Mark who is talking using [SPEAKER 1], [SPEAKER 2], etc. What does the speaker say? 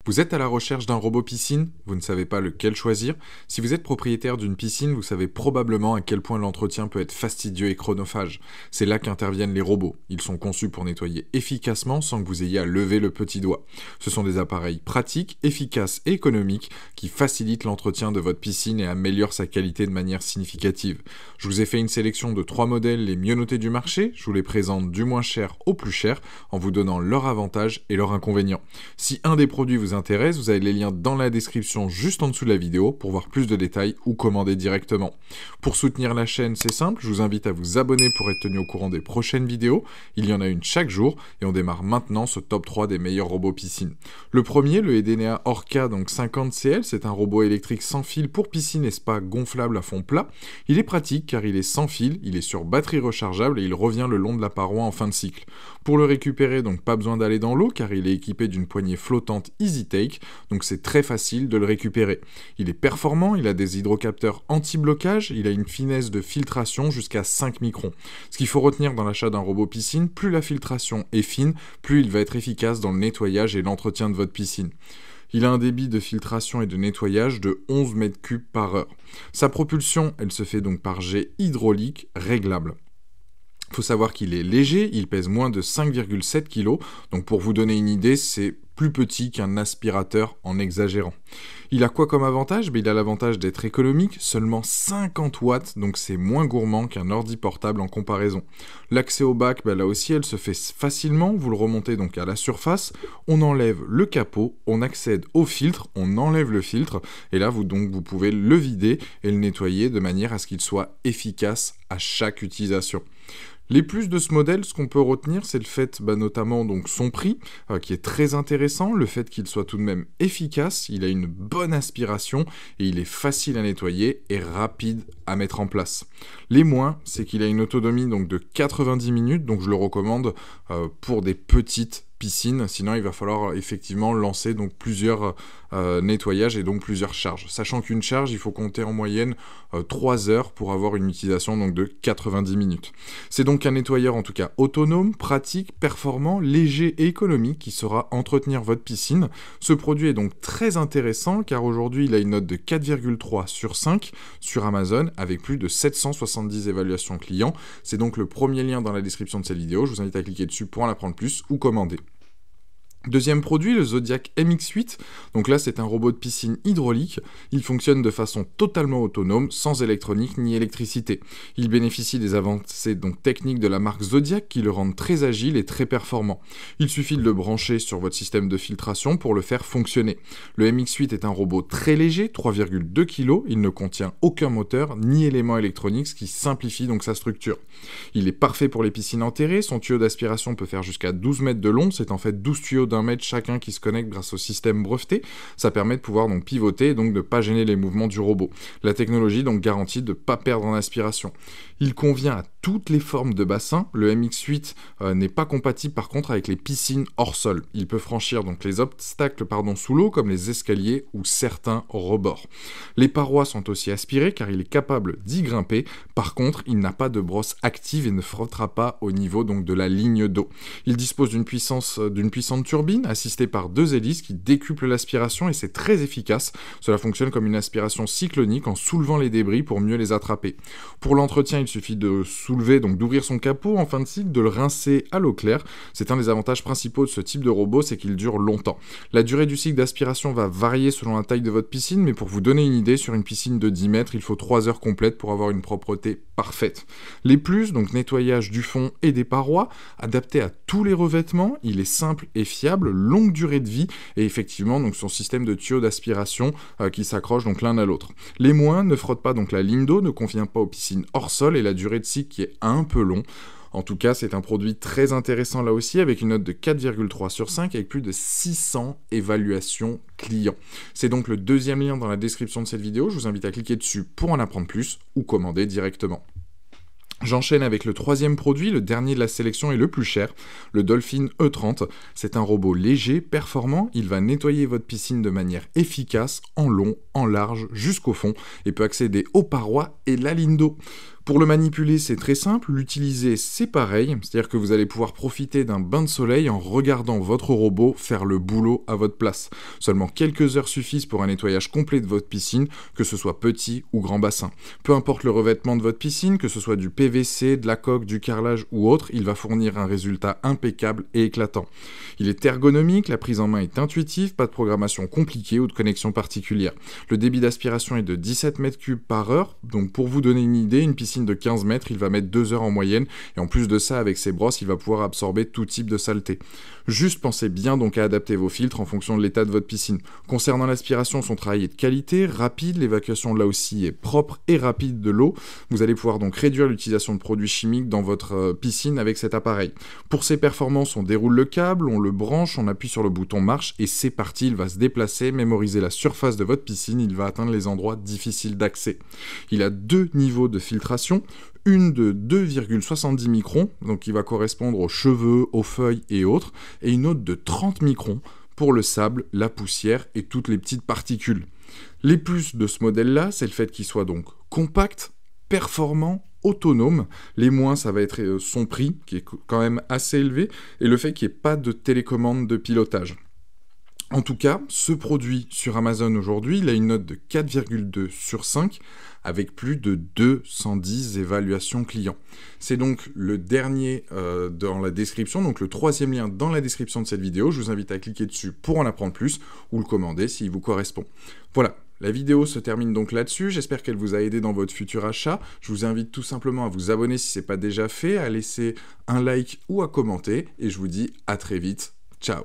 [SPEAKER 1] Vous êtes à la recherche d'un robot piscine? Vous ne savez pas lequel choisir? Si vous êtes propriétaire d'une piscine, vous savez probablement à quel point l'entretien peut être fastidieux et chronophage. C'est là qu'interviennent les robots. Ils sont conçus pour nettoyer efficacement sans que vous ayez à lever le petit doigt. Ce sont des appareils pratiques, efficaces et économiques qui facilitent l'entretien de votre piscine et améliorent sa qualité de manière significative. Je vous ai fait une sélection de 3 modèles les mieux notés du marché. Je vous les présente du moins cher au plus cher en vous donnant leurs avantages et leurs inconvénients. Si un des produits vous intéresse, vous avez les liens dans la description juste en dessous de la vidéo pour voir plus de détails ou commander directement. Pour soutenir la chaîne, c'est simple, je vous invite à vous abonner pour être tenu au courant des prochaines vidéos. Il y en a une chaque jour et on démarre maintenant ce top 3 des meilleurs robots piscine. Le premier, le Edenea Orca 50CL, c'est un robot électrique sans fil pour piscine et spa gonflable à fond plat. Il est pratique car il est sans fil, il est sur batterie rechargeable et il revient le long de la paroi en fin de cycle. Pour le récupérer, donc pas besoin d'aller dans l'eau car il est équipé d'une poignée flottante Easy Take, donc c'est très facile de le récupérer. Il est performant, il a des hydrocapteurs anti-blocage, il a une finesse de filtration jusqu'à 5 microns. Ce qu'il faut retenir dans l'achat d'un robot piscine, plus la filtration est fine, plus il va être efficace dans le nettoyage et l'entretien de votre piscine. Il a un débit de filtration et de nettoyage de 11 mètres cubes par heure. Sa propulsion, elle se fait donc par jet hydraulique réglable. Il faut savoir qu'il est léger, il pèse moins de 5,7 kg, donc pour vous donner une idée, c'est plus petit qu'un aspirateur en exagérant. Il a quoi comme avantage? Il a l'avantage d'être économique, seulement 50 watts, donc c'est moins gourmand qu'un ordi portable en comparaison. L'accès au bac, là aussi, elle se fait facilement, vous le remontez donc à la surface, on enlève le capot, on accède au filtre, on enlève le filtre, et là vous pouvez le vider et le nettoyer de manière à ce qu'il soit efficace à chaque utilisation. Les plus de ce modèle, ce qu'on peut retenir, c'est le fait notamment donc son prix, qui est très intéressant, le fait qu'il soit tout de même efficace, il a une bonne aspiration et il est facile à nettoyer et rapide à mettre en place. Les moins, c'est qu'il a une autonomie donc de 90 minutes, donc je le recommande pour des petites piscine, sinon il va falloir effectivement lancer donc plusieurs nettoyages et donc plusieurs charges. Sachant qu'une charge, il faut compter en moyenne 3 heures pour avoir une utilisation donc de 90 minutes. C'est donc un nettoyeur en tout cas autonome, pratique, performant, léger et économique qui saura entretenir votre piscine. Ce produit est donc très intéressant car aujourd'hui il a une note de 4,3 sur 5 sur Amazon avec plus de 770 évaluations clients. C'est donc le premier lien dans la description de cette vidéo. Je vous invite à cliquer dessus pour en apprendre plus ou commander. Deuxième produit, le Zodiac MX8. Donc là, c'est un robot de piscine hydraulique. Il fonctionne de façon totalement autonome, sans électronique ni électricité. Il bénéficie des avancées techniques de la marque Zodiac qui le rendent très agile et très performant. Il suffit de le brancher sur votre système de filtration pour le faire fonctionner. Le MX8 est un robot très léger, 3,2 kg. Il ne contient aucun moteur ni élément électronique, ce qui simplifie donc sa structure. Il est parfait pour les piscines enterrées. Son tuyau d'aspiration peut faire jusqu'à 12 mètres de long. C'est en fait 12 tuyaux d'un mètre chacun qui se connectent grâce au système breveté. Ça permet de pouvoir donc pivoter et donc de ne pas gêner les mouvements du robot. La technologie donc garantit de ne pas perdre en aspiration. Il convient à toutes les formes de bassin. Le MX8 n'est pas compatible par contre avec les piscines hors sol. Il peut franchir donc les obstacles sous l'eau comme les escaliers ou certains rebords. Les parois sont aussi aspirées car il est capable d'y grimper. Par contre, il n'a pas de brosse active et ne frottera pas au niveau donc de la ligne d'eau. Il dispose d'une puissante turbine assistée par 2 hélices qui décuplent l'aspiration et c'est très efficace. Cela fonctionne comme une aspiration cyclonique en soulevant les débris pour mieux les attraper. Pour l'entretien, il suffit de soulever, donc d'ouvrir son capot en fin de cycle, de le rincer à l'eau claire. C'est un des avantages principaux de ce type de robot, c'est qu'il dure longtemps. La durée du cycle d'aspiration va varier selon la taille de votre piscine, mais pour vous donner une idée, sur une piscine de 10 mètres, il faut 3 heures complètes pour avoir une propreté parfaite. Les plus, donc nettoyage du fond et des parois, adapté à tous les revêtements, il est simple et fiable, longue durée de vie et effectivement donc son système de tuyaux d'aspiration qui s'accrochent donc l'un à l'autre. Les moins ne frottent pas donc la ligne d'eau, ne convient pas aux piscines hors sol et la durée de cycle qui est un peu long. En tout cas, c'est un produit très intéressant là aussi avec une note de 4,3 sur 5 avec plus de 600 évaluations clients. C'est donc le deuxième lien dans la description de cette vidéo. Je vous invite à cliquer dessus pour en apprendre plus ou commander directement. J'enchaîne avec le troisième produit, le dernier de la sélection et le plus cher, le Dolphin E30. C'est un robot léger, performant, il va nettoyer votre piscine de manière efficace, en long, en large, jusqu'au fond, et peut accéder aux parois et la ligne d'eau. Pour le manipuler, c'est très simple, l'utiliser, c'est pareil, c'est-à-dire que vous allez pouvoir profiter d'un bain de soleil en regardant votre robot faire le boulot à votre place. Seulement quelques heures suffisent pour un nettoyage complet de votre piscine, que ce soit petit ou grand bassin. Peu importe le revêtement de votre piscine, que ce soit du PVC, de la coque, du carrelage ou autre, il va fournir un résultat impeccable et éclatant. Il est ergonomique, la prise en main est intuitive, pas de programmation compliquée ou de connexion particulière. Le débit d'aspiration est de 17 mètres cubes par heure, donc pour vous donner une idée, une piscine de 15 mètres, il va mettre 2 heures en moyenne, et en plus de ça, avec ses brosses, il va pouvoir absorber tout type de saleté. Juste pensez bien donc à adapter vos filtres en fonction de l'état de votre piscine. Concernant l'aspiration, son travail est de qualité, rapide, l'évacuation là aussi est propre et rapide de l'eau. Vous allez pouvoir donc réduire l'utilisation de produits chimiques dans votre piscine avec cet appareil. Pour ses performances, on déroule le câble, on le branche, on appuie sur le bouton marche et c'est parti, il va se déplacer, mémoriser la surface de votre piscine, il va atteindre les endroits difficiles d'accès. Il a 2 niveaux de filtration, une de 2,70 microns, donc qui va correspondre aux cheveux, aux feuilles et autres, et une autre de 30 microns pour le sable, la poussière et toutes les petites particules. Les plus de ce modèle-là, c'est le fait qu'il soit donc compact, performant, autonome. Les moins, ça va être son prix, qui est quand même assez élevé, et le fait qu'il n'y ait pas de télécommande de pilotage. En tout cas, ce produit sur Amazon aujourd'hui, il a une note de 4,2 sur 5 avec plus de 210 évaluations clients. C'est donc le dernier dans la description, donc le 3e lien dans la description de cette vidéo. Je vous invite à cliquer dessus pour en apprendre plus ou le commander s'il vous correspond. Voilà. La vidéo se termine donc là-dessus, j'espère qu'elle vous a aidé dans votre futur achat. Je vous invite tout simplement à vous abonner si ce n'est pas déjà fait, à laisser un like ou à commenter, et je vous dis à très vite. Ciao.